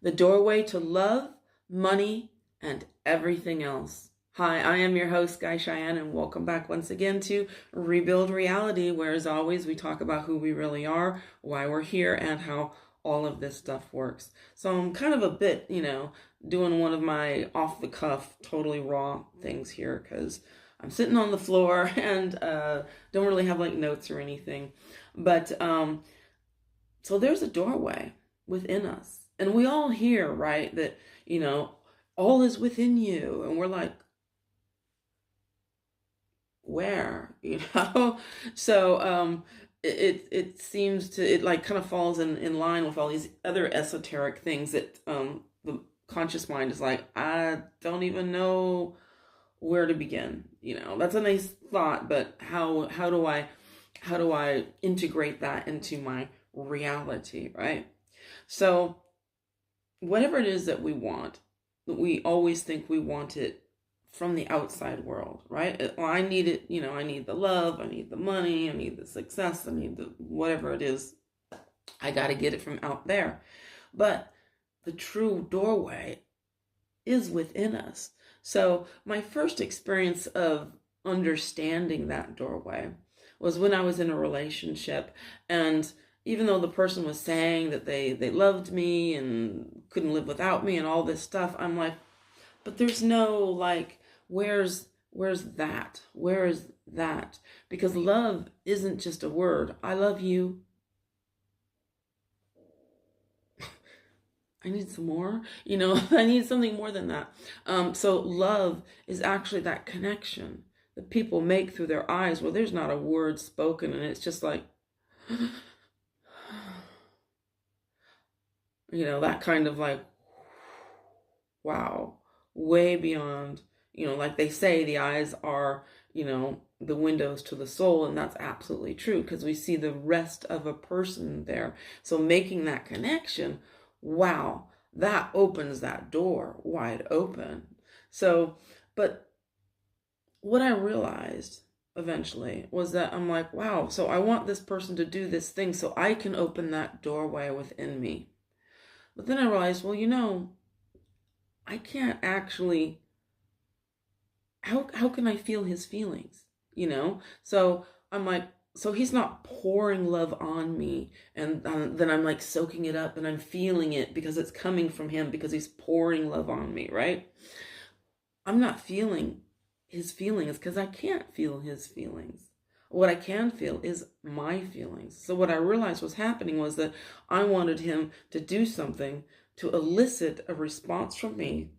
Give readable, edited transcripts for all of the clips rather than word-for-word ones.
the doorway to love, money, and everything else. Hi, I am your host, Guy Cheyenne, and welcome back once again to Rebuild Reality, where as always, we talk about who we really are, why we're here, and how all of this stuff works. So I'm kind of a bit, doing one of my off the cuff, totally raw things here because I'm sitting on the floor and don't really have like notes or anything. But so there's a doorway within us. And we all hear, right, that, all is within you. And we're like, where? So it seems to, it like kind of falls in line with all these other esoteric things that the conscious mind is like, I don't even know where to begin. That's a nice thought, but how do I integrate that into my reality, right? So whatever it is that we always think we want it from the outside world, right? Well, I need it, I need the love, I need the money, I need the success, I need the whatever it is. I got to get it from out there. But the true doorway is within us. So my first experience of understanding that doorway was when I was in a relationship, and even though the person was saying that they loved me and couldn't live without me and all this stuff, I'm like, but there's no like, where's that? Where is that? Because love isn't just a word. I love you. I need some more, I need something more than that. So love is actually that connection that people make through their eyes where there's not a word spoken, and it's just like, that kind of like, wow, way beyond, like they say, the eyes are, the windows to the soul. And that's absolutely true because we see the rest of a person there. So making that connection, wow, that opens that door wide open. So, but what I realized eventually was that I'm like, wow, so I want this person to do this thing so I can open that doorway within me. But then I realized, well, I can't actually, how can I feel his feelings? So I'm like, so he's not pouring love on me, and then I'm like soaking it up and I'm feeling it because it's coming from him because he's pouring love on me, right? I'm not feeling his feelings because I can't feel his feelings. What I can feel is my feelings. So what I realized was happening was that I wanted him to do something to elicit a response from me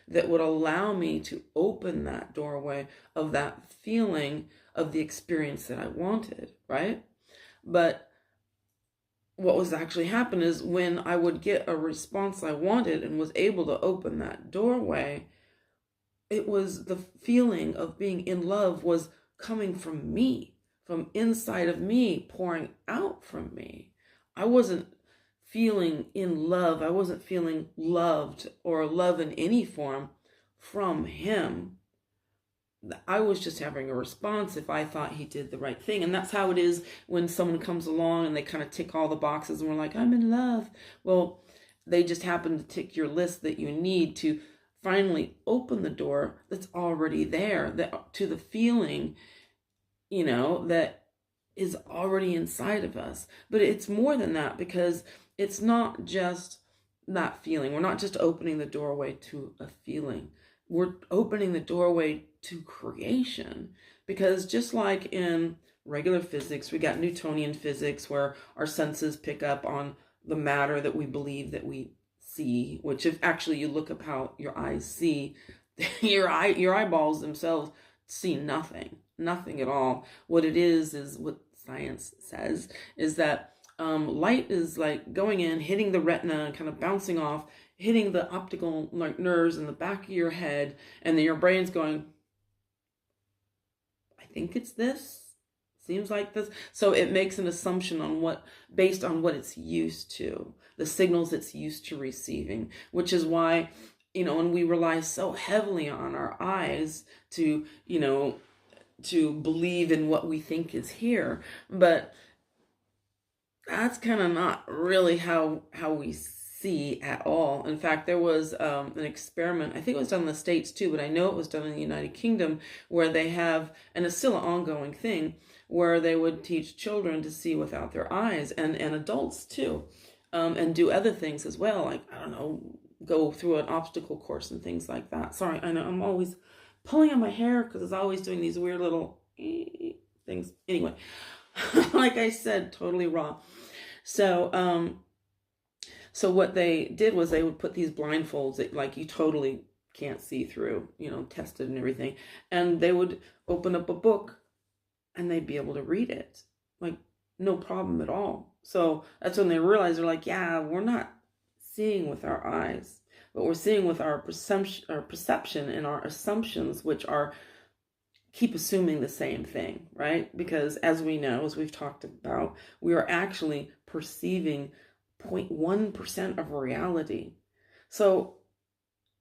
that would allow me to open that doorway of that feeling of the experience that I wanted, right? But what was actually happening is when I would get a response I wanted and was able to open that doorway, it was the feeling of being in love was coming from me, from inside of me, pouring out from me. I wasn't feeling in love. I wasn't feeling loved or love in any form from him. I was just having a response if I thought he did the right thing. And that's how it is when someone comes along and they kind of tick all the boxes and we're like, I'm in love. Well, they just happen to tick your list that you need to finally open the door that's already there, that to the feeling, that is already inside of us. But it's more than that, because it's not just that feeling. We're not just opening the doorway to a feeling. We're opening the doorway to creation. Because just like in regular physics, we got Newtonian physics where our senses pick up on the matter that we believe that we see, which if actually you look up how your eyes see, your eyeballs themselves see nothing at all. What it is what science says is that light is like going in, hitting the retina and kind of bouncing off, hitting the optical nerves in the back of your head, and then your brain's going, I think it's this, seems like this. So it makes an assumption based on what it's used to, the signals it's used to receiving, which is why, when we rely so heavily on our eyes to believe in what we think is here. But that's kind of not really how we see at all. In fact, there was an experiment, I think it was done in the States too, but I know it was done in the United Kingdom, where they have, and it's still an ongoing thing, where they would teach children to see without their eyes, and adults too, and do other things as well, like, I don't know, go through an obstacle course and things like that. Sorry, I know I'm always pulling on my hair because it's always doing these weird little things. Anyway, like I said, totally raw. So, so what they did was they would put these blindfolds that, like, you totally can't see through, tested and everything. And they would open up a book and they'd be able to read it. Like, no problem at all. So that's when they realized, they're like, yeah, we're not seeing with our eyes, but we're seeing with our perception and our assumptions, which are keep assuming the same thing, right? Because as we know, as we've talked about, we are actually perceiving 0.1% of reality. So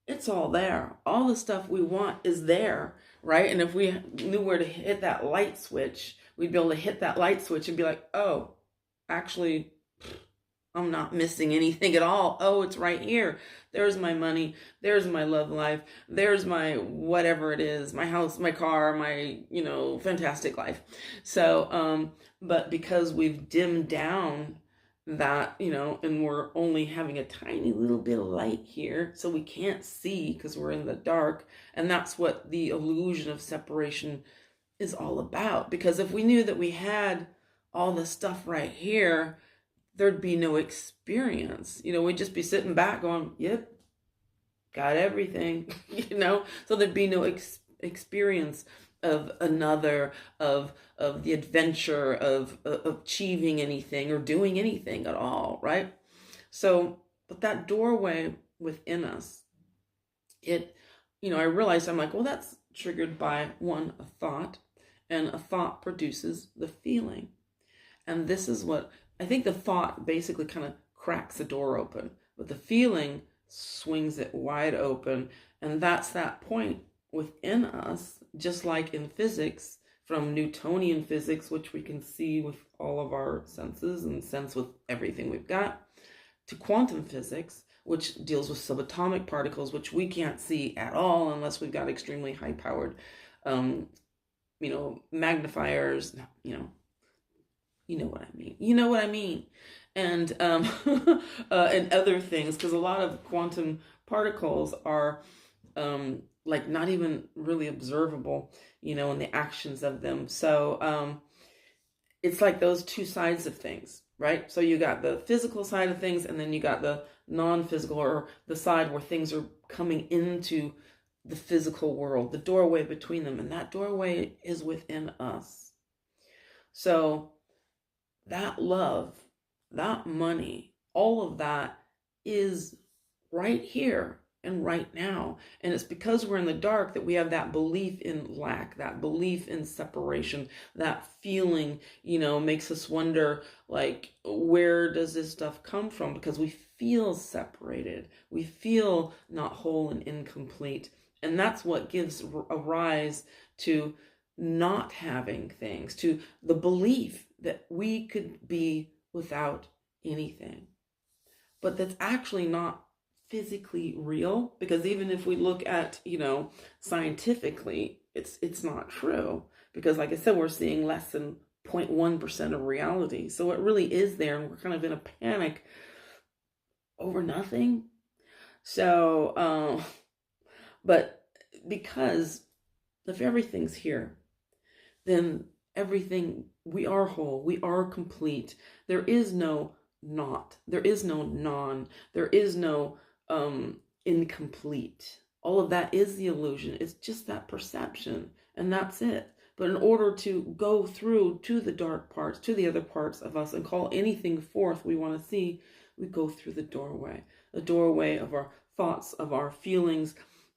it's all there. All the stuff we want is there, right? And if we knew where to hit that light switch, we'd be able to hit that light switch and be like, oh, actually, I'm not missing anything at all. Oh, it's right here. There's my money. There's my love life. There's my whatever it is, my house, my car, my, fantastic life. So, but because we've dimmed down that, and we're only having a tiny little bit of light here, so we can't see because we're in the dark. And that's what the illusion of separation is all about. Because if we knew that we had all the stuff right here, there'd be no experience. We'd just be sitting back going, yep, got everything, so there'd be no experience of another, of the adventure, of achieving anything or doing anything at all, right? So, but that doorway within us, I realized, I'm like, well, that's triggered by a thought, and a thought produces the feeling. And this is what, I think the thought basically kind of cracks the door open, but the feeling swings it wide open. And that's that point within us, just like in physics, from Newtonian physics, which we can see with all of our senses and sense with everything we've got, to quantum physics, which deals with subatomic particles, which we can't see at all unless we've got extremely high-powered, magnifiers, You know what I mean. And and other things, because a lot of quantum particles are like not even really observable, in the actions of them. So it's like those two sides of things, right? So you got the physical side of things, and then you got the non-physical, or the side where things are coming into the physical world, the doorway between them. And that doorway is within us. So that love, that money, all of that is right here and right now. And it's because we're in the dark that we have that belief in lack, that belief in separation, that feeling, makes us wonder, like, where does this stuff come from? Because we feel separated. We feel not whole and incomplete. And that's what gives a rise to not having things, to the belief that we could be without anything. But that's actually not physically real, because even if we look at, scientifically, it's not true, because like I said, we're seeing less than 0.1% of reality. So it really is there, and we're kind of in a panic over nothing. So, but because if everything's here, then everything, we are whole, we are complete. There is no not, there is no non, there is no incomplete. All of that is the illusion. It's just that perception, and that's it. But in order to go through to the dark parts, to the other parts of us, and call anything forth we want to see, we go through the doorway of our thoughts, of our feelings,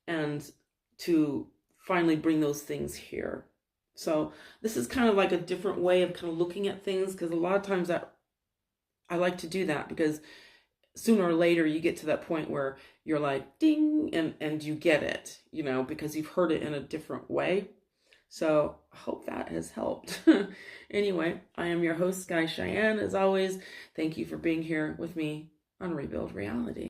and to finally bring those things here. So this is kind of like a different way of kind of looking at things, because a lot of times that I like to do that, because sooner or later you get to that point where you're like, ding, and you get it, because you've heard it in a different way. So I hope that has helped. Anyway, I am your host, Sky Cheyenne. As always, thank you for being here with me on Rebuild Reality.